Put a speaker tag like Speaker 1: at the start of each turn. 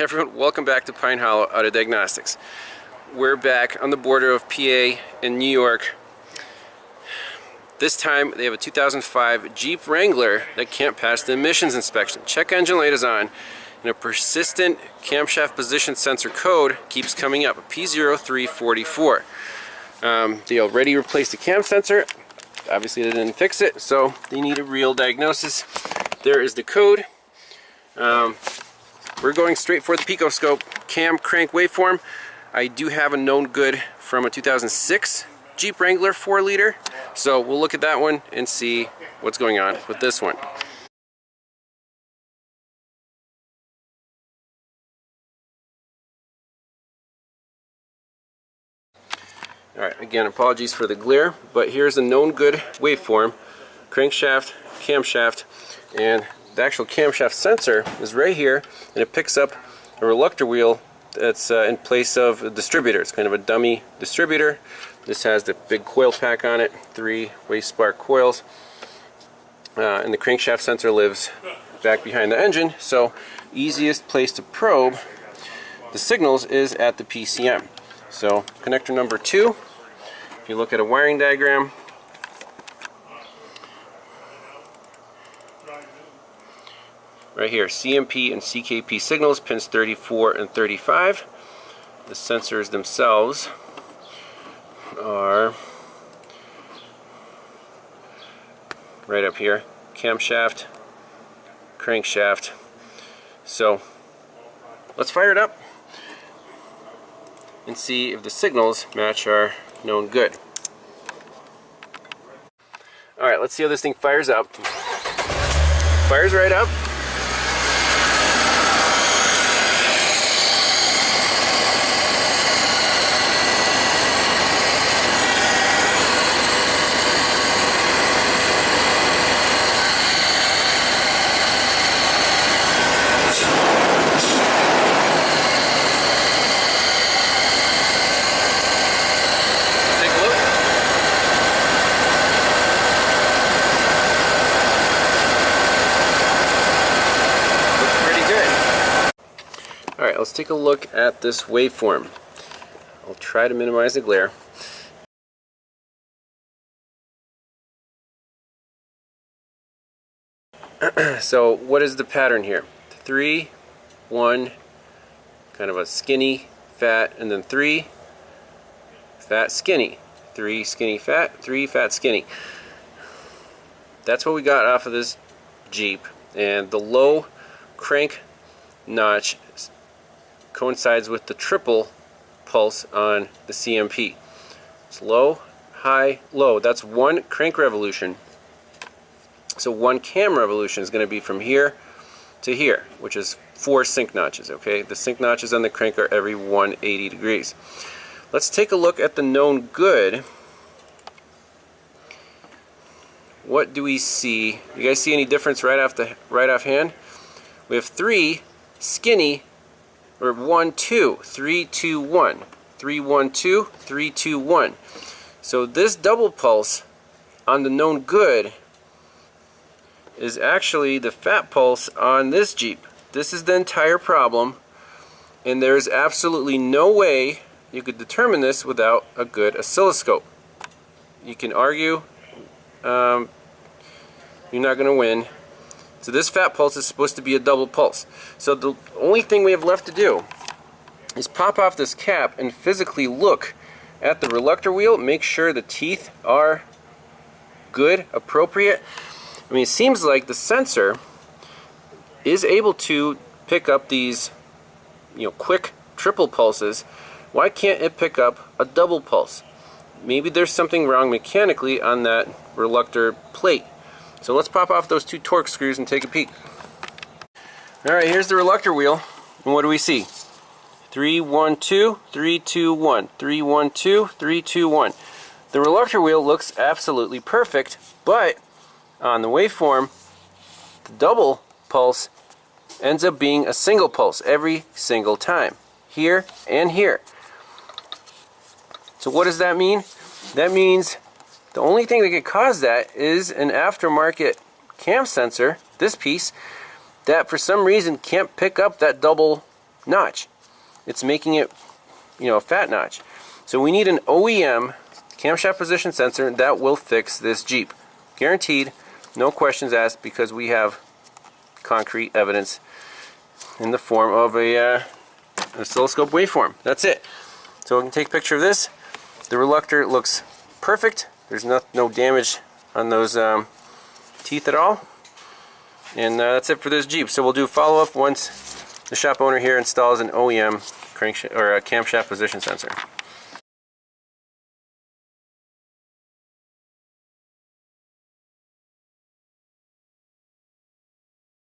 Speaker 1: Hey everyone, welcome back to Pine Hollow out of Diagnostics. We're back on the border of PA and New York. This time they have a 2005 Jeep Wrangler that can't pass the emissions inspection. Check engine light is on and a persistent camshaft position sensor code keeps coming up, a P0344. They already replaced the cam sensor. Obviously they didn't fix it, so they need a real diagnosis. There is the code. We're going straight for the PicoScope cam crank waveform. I do have a known good from a 2006 Jeep Wrangler 4-liter, so we'll look at that one and see what's going on with this one. Alright, again, apologies for the glare, but here's a known good waveform, crankshaft, camshaft, and the actual camshaft sensor is right here, and it picks up a reluctor wheel that's in place of a distributor. It's kind of a dummy distributor. This has the big coil pack on it, 3 waste spark coils, and the crankshaft sensor lives back behind the engine, so easiest place to probe the signals is at the PCM. So connector number 2, if you look at a wiring diagram, right here, CMP and CKP signals, pins 34 and 35. The sensors themselves are right up here, camshaft, crankshaft. So let's fire it up and see if the signals match our known good. Alright, let's see how this thing fires up. Fires right up. Alright, let's take a look at this waveform. I'll try to minimize the glare. So what is the pattern here? 3, 1, kind of a skinny, fat, and then 3, fat, skinny. 3, skinny, fat, 3, fat, skinny. That's what we got off of this Jeep, and the low crank notch coincides with the triple pulse on the CMP. It's low, high, low. That's 1 crank revolution. So 1 cam revolution is going to be from here to here, which is 4 sync notches. Okay, the sync notches on the crank are every 180 degrees. Let's take a look at the known good. What do we see? You guys see any difference right offhand? We have 3 skinny, or 1, 2, 3, 2, 1, 3, 1, 2, 3, 2, 1. So this double pulse on the known good is actually the fat pulse on this Jeep. This is the entire problem, and there's absolutely no way you could determine this without a good oscilloscope. You can argue, you're not going to win. So this fat pulse is supposed to be a double pulse. So the only thing we have left to do is pop off this cap and physically look at the reluctor wheel, make sure the teeth are good, appropriate. I mean, it seems like the sensor is able to pick up these, quick triple pulses. Why can't it pick up a double pulse? Maybe there's something wrong mechanically on that reluctor plate. So let's pop off those 2 torque screws and take a peek. Alright, here's the reluctor wheel. And what do we see? 3, 1, 2, 3, 2, 1. 3, 1, 2, 3, 2, 1. The reluctor wheel looks absolutely perfect, but on the waveform, the double pulse ends up being a single pulse every single time. Here and here. So what does that mean? That means the only thing that could cause that is an aftermarket cam sensor, this piece, that for some reason can't pick up that double notch. It's making it, you know, a fat notch. So we need an OEM camshaft position sensor that will fix this Jeep. Guaranteed, no questions asked, because we have concrete evidence in the form of a oscilloscope waveform. That's it. So we can take a picture of this. The reluctor looks perfect. There's no damage on those teeth at all. And that's it for this Jeep. So we'll do follow-up once the shop owner here installs an OEM crankshaft or a camshaft position sensor.